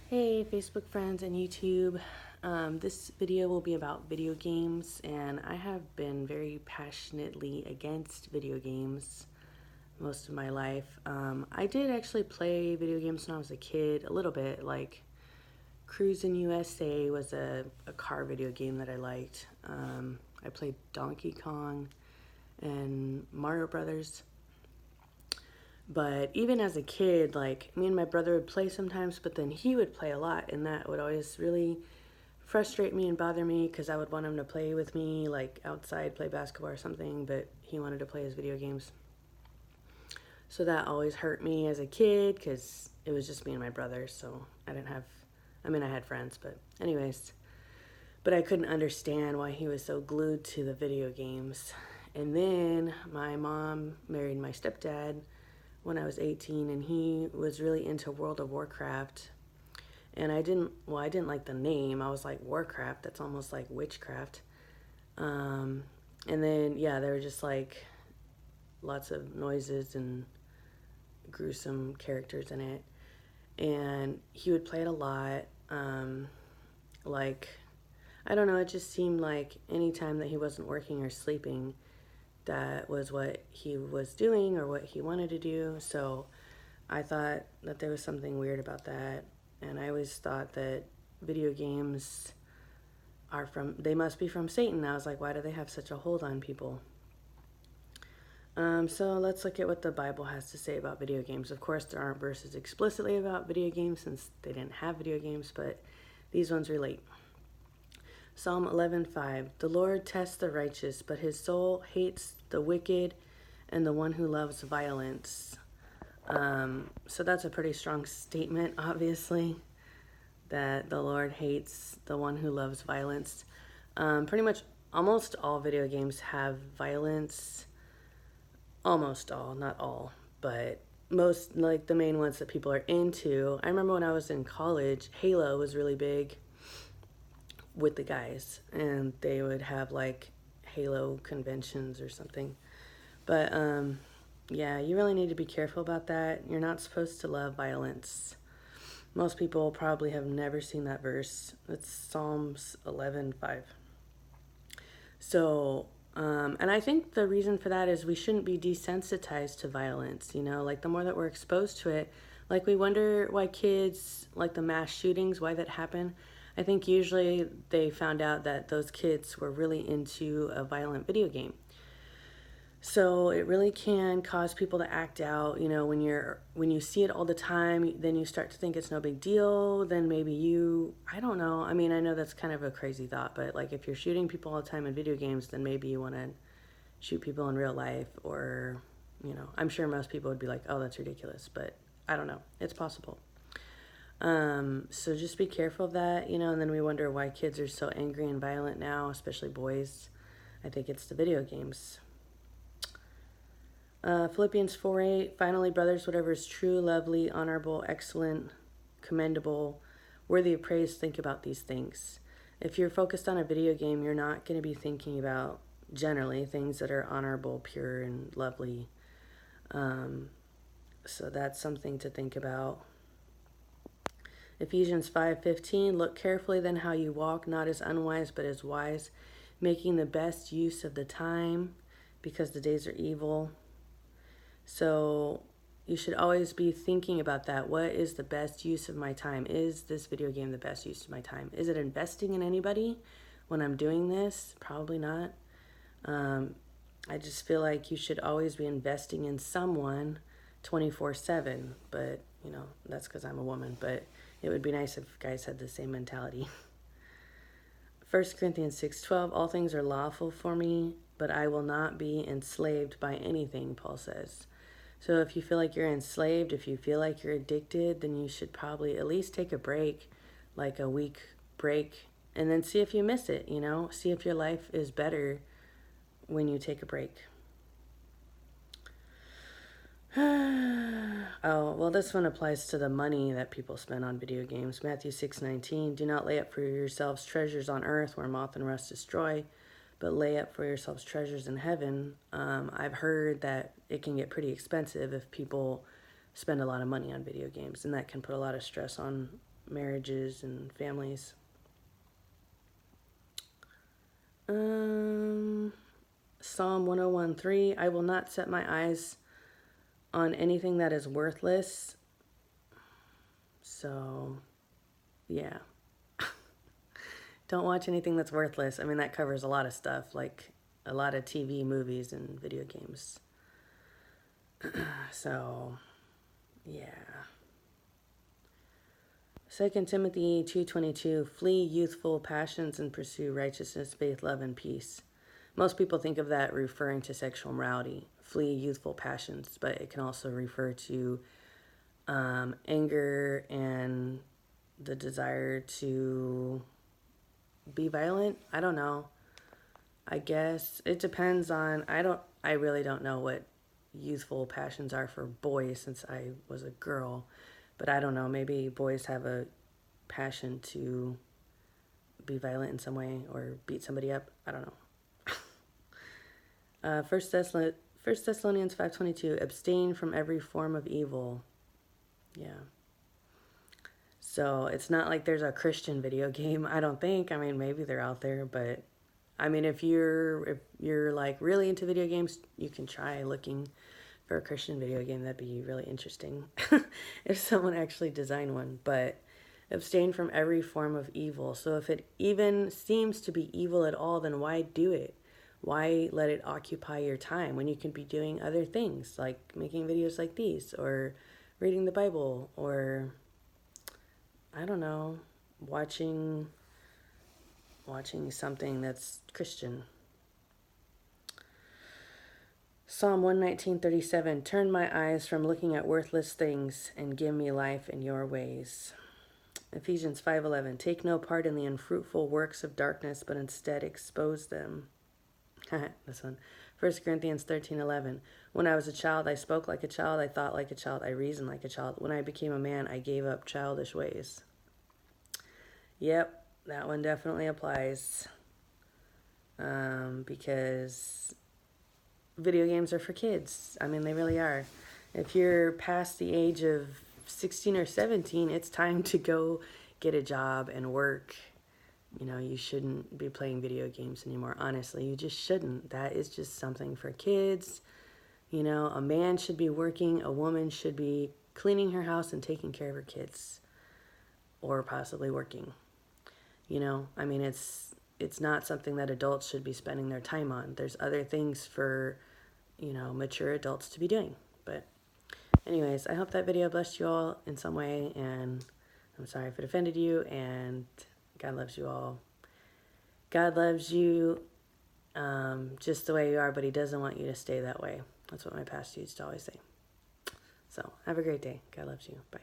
Hey Facebook friends and YouTube. This video will be about video games, and I have been very passionately against video games most of my life. I did actually play video games when I was a kid, a little bit, like Cruisin' USA was a car video game that I liked. I played Donkey Kong and Mario Brothers. But even as a kid, like me and my brother would play sometimes, but then he would play a lot, and that would always really frustrate me and bother me because I would want him to play with me, like outside, play basketball or something, but he wanted to play his video games. So that always hurt me as a kid because it was just me and my brother, so I had friends, but anyways. But I couldn't understand why he was so glued to the video games. And then my mom married my stepdad when I was 18, and he was really into World of Warcraft. And I didn't like the name. I was like, Warcraft, that's almost like witchcraft. And then, yeah, there were just like lots of noises and gruesome characters in it. And he would play it a lot. Like, I don't know, it just seemed like anytime that he wasn't working or sleeping, that was what he was doing or what he wanted to do. So I thought that there was something weird about that. And I always thought that video games they must be from Satan. I was like, why do they have such a hold on people? So let's look at what the Bible has to say about video games. Of course, there aren't verses explicitly about video games since they didn't have video games, but these ones relate. Psalm 11:5. The Lord tests the righteous, but his soul hates the wicked and the one who loves violence. So that's a pretty strong statement, obviously, that the Lord hates the one who loves violence. Pretty much almost all video games have violence. Almost all, not all, but most, like the main ones that people are into. I remember when I was in college, Halo was really big with the guys, and they would have like Halo conventions or something. But yeah, you really need to be careful about that. You're not supposed to love violence. Most people probably have never seen that verse. It's Psalms 11:5. So, and I think the reason for that is we shouldn't be desensitized to violence. Like the more that we're exposed to it, like we wonder why kids, like the mass shootings, why that happened. I think usually they found out that those kids were really into a violent video game. So it really can cause people to act out. When you see it all the time, then you start to think it's no big deal. Then maybe I don't know. I mean, I know that's kind of a crazy thought, but like if you're shooting people all the time in video games, then maybe you want to shoot people in real life, or, I'm sure most people would be like, oh, that's ridiculous, but I don't know. It's possible. So just be careful of that, and then we wonder why kids are so angry and violent now, especially boys. I think it's the video games. Philippians 4:8, finally, brothers, whatever is true, lovely, honorable, excellent, commendable, worthy of praise, think about these things. If you're focused on a video game, you're not going to be thinking about, generally, things that are honorable, pure, and lovely. So that's something to think about. Ephesians 5:15, look carefully then how you walk, not as unwise, but as wise, making the best use of the time, because the days are evil. So you should always be thinking about that. What is the best use of my time? Is this video game the best use of my time? Is it investing in anybody when I'm doing this? Probably not. I just feel like you should always be investing in someone 24/7. But, that's because I'm a woman. But it would be nice if guys had the same mentality. 1 Corinthians 6:12, all things are lawful for me, but I will not be enslaved by anything, Paul says. So if you feel like you're enslaved, if you feel like you're addicted, then you should probably at least take a break, like a week break, and then see if you miss it, see if your life is better when you take a break. Oh, well, this one applies to the money that people spend on video games. Matthew 6:19, do not lay up for yourselves treasures on earth where moth and rust destroy, but lay up for yourselves treasures in heaven. I've heard that it can get pretty expensive if people spend a lot of money on video games, and that can put a lot of stress on marriages and families. Psalm 101:3, I will not set my eyes on anything that is worthless. So, yeah. Don't watch anything that's worthless. I mean, that covers a lot of stuff, like a lot of TV, movies, and video games. So, yeah. 2 Timothy 2:22, flee youthful passions and pursue righteousness, faith, love, and peace. Most people think of that referring to sexual morality, flee youthful passions, but it can also refer to anger and the desire to be violent. I don't know. I guess it depends on, I really don't know what youthful passions are for boys since I was a girl, but I don't know, maybe boys have a passion to be violent in some way or beat somebody up. I don't know. 1 Thessalonians 5:22, abstain from every form of evil. Yeah. So it's not like there's a Christian video game, I don't think. I mean, maybe they're out there, but I mean, if you're like really into video games, you can try looking for a Christian video game. That'd be really interesting if someone actually designed one. But abstain from every form of evil. So if it even seems to be evil at all, then why do it? Why let it occupy your time when you can be doing other things like making videos like these or reading the Bible or, I don't know, watching something that's Christian. Psalm 119:37, turn my eyes from looking at worthless things and give me life in your ways. Ephesians 5:11, take no part in the unfruitful works of darkness, but instead expose them. This one. 1 Corinthians 13:11, when I was a child, I spoke like a child, I thought like a child, I reasoned like a child. When I became a man, I gave up childish ways. Yep, that one definitely applies. Because video games are for kids. I mean, they really are. If you're past the age of 16 or 17, it's time to go get a job and work. You know, you shouldn't be playing video games anymore. Honestly, you just shouldn't. That is just something for kids. You know, a man should be working. A woman should be cleaning her house and taking care of her kids. Or possibly working. You know, I mean, it's not something that adults should be spending their time on. There's other things for, you know, mature adults to be doing. But anyways, I hope that video blessed you all in some way, and I'm sorry if it offended you, and God loves you all. God loves you just the way you are, but he doesn't want you to stay that way. That's what my pastor used to always say. So have a great day. God loves you. Bye.